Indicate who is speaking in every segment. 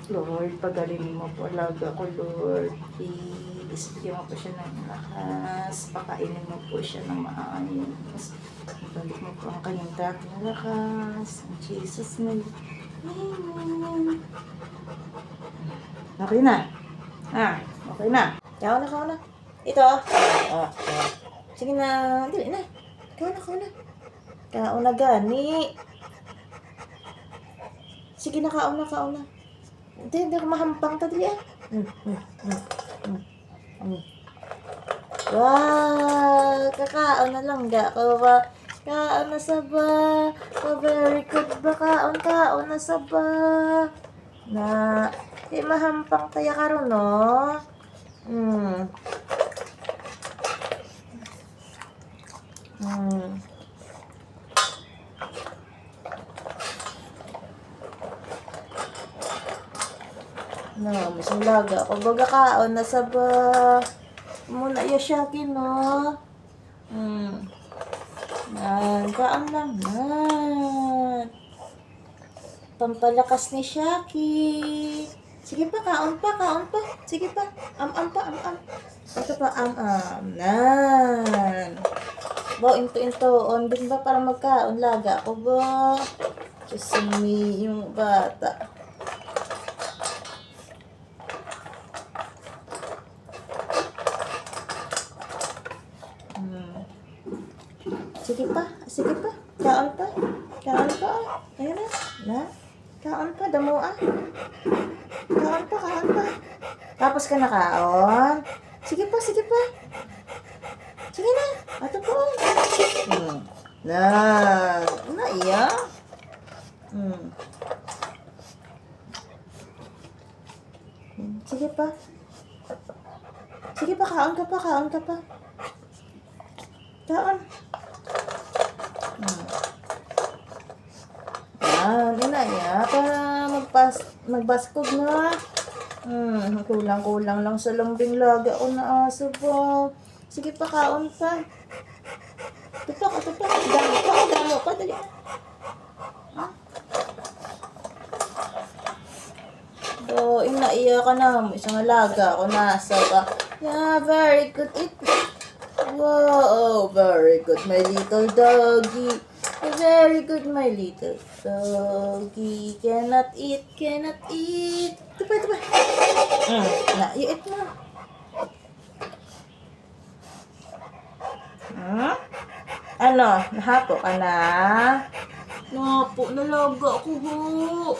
Speaker 1: Lord, pagalingin mo po alaga ko, Lord. Please, bigyan mo po siya ng lakas. Pakainin mo po siya ng maayos. Balik mo po ang kanyang dati na lakas. In Jesus' name. Amen. Okay na. Okay na. Kao na. Ito. Sige na. Dili na. Kao na. Kao na gani. Sige na, kao na. Hindi ako mahampang ta dili ah. Wow, kakaon na lang ga ko ba? Kaon na sa ba? Very good ba kaon na sa ba? Na, di mahampang taya karon no? No, masang laga. Kung baga kaon na sa ba? Muna iya siya no? Kaon lang man. Pampalakas ni Shaki. Sige pa, kaon pa. Sige pa. Am pa. Ito pa, nan. Bo, into. On din ba para magkaon? Laga ko ba? Sisimi yung bata. Sige pa. Kaon pa. Ayun na. Kaon pa, damo ah. Kaon pa. Tapos ka na kaon. Sige pa. Sige na. Ato po. Iya. Sige pa, kaon ka pa. Kaon. Inaya, para magbaskog na. Kulang lang sa lambing laga o na aso po. Sige pa, kaon pa. Tupak. Damo pa, dali. So, inaiya ka na. Isang alaga o nasa ka. Yeah, very good. Wow, very good, my little doggy. Very good, my little doggy. Cannot eat. Tupa. You eat mo. Ano? Nahapo ka na? Nahapo. Nalaga ako ho.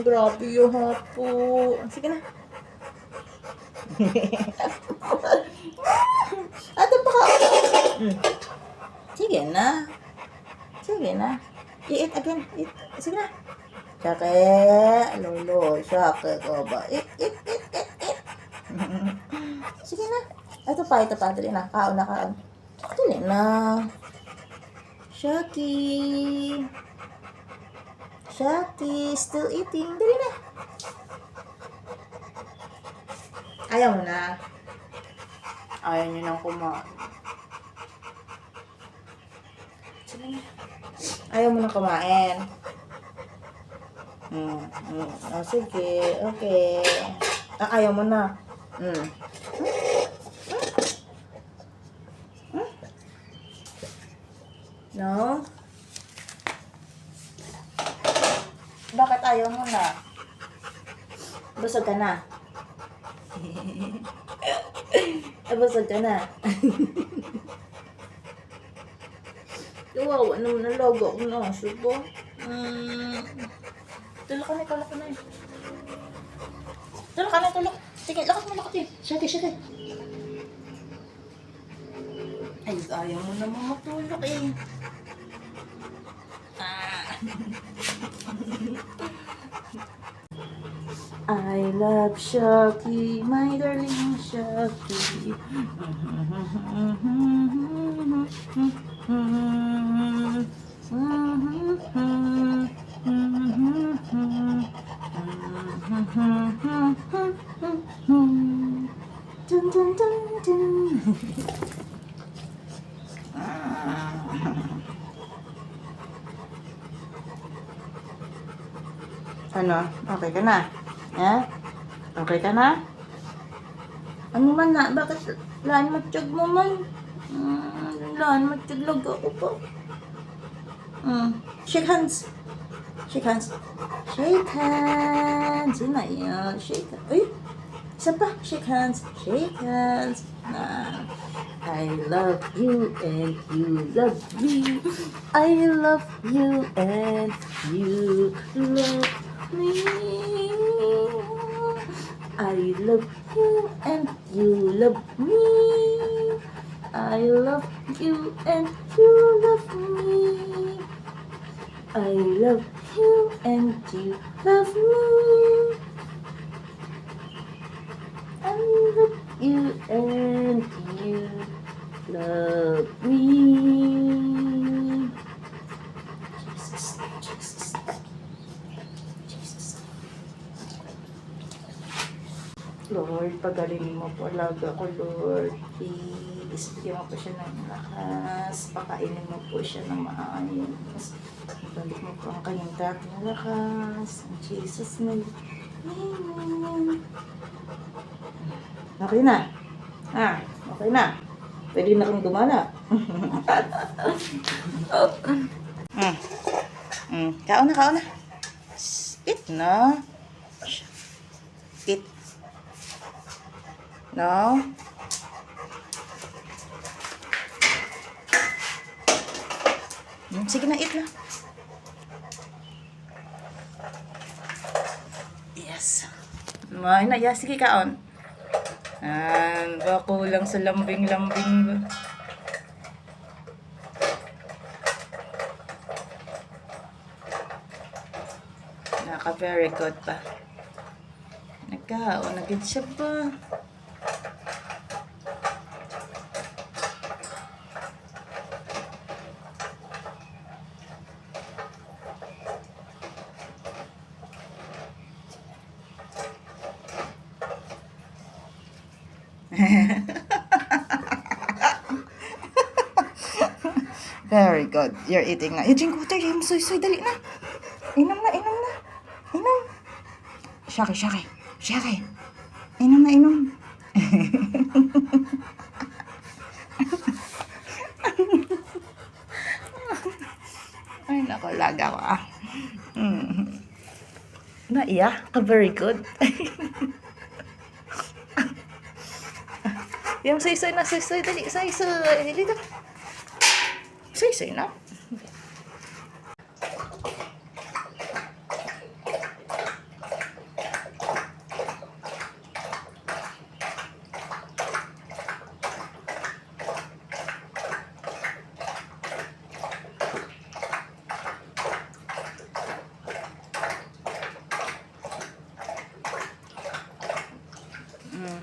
Speaker 1: Grabe yung hapo. Sige na. Ato pa ka. Sige na. Eat again. Sige na. Sake. Lolo. Sake ko ba? Eat. Sige na. Ito pa. Dali na. Kaon. Dali na. Shaki. Still eating. Dali na. Ayaw mo na. Ayaw nyo nang kumain. Ayaw mo nang kumain. Sige. Okay. Ayaw mo na. No? Bakit ayaw mo na? Busog ka na. Busog ka na. Wow, ano na logo ko na. Subo. Tulak ka na. Tulak. Sige, lakas mo. Shake. Ay, ayaw mo naman matulog eh. I love Shaki, my darling Shaki. Ano? Okay ka na? Ha? Okay ka na? Ano man na? Bakit laan matiyag mo man? Laan matiyag lag ako pa. Shake hands. Shake hands. Shake hands. Yun na yun. Shake hands. Ay! Isa pa. Shake hands. Shake hands. I love you and you love me. I love you and you love me. I love you and you love me. I love you and you love me. I love you and you love me. I love you and you love me. Jesus, Jesus, Jesus. Lord, pagalingin mo po alaga ko, Lord. Please, bigyan mo po siya ng lakas. Pakainin mo po siya ng maayos. Balik mo po ang kanyang dati ng lakas. In Jesus' name. Amen. Okay na. Okay na. Pwede na kang gumala. Kaon na. Eat na. Eat. No? Sige na, eat na. Yes. May na, yes, sige kaon. Bako lang sa lambing-lambing ba? Very good pa. Nagkaon, nagid siya pa. Very good. You're eating na. You drink water. Yung soy-soy. Dali na. Inom na. Inom. Shari. Inom na. Ay, nako. Laga ko Naiya ka. Very good. Yung soy-soy na. Dali. Soy-soy. Dito. Soy-soy na.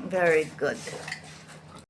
Speaker 1: Very good.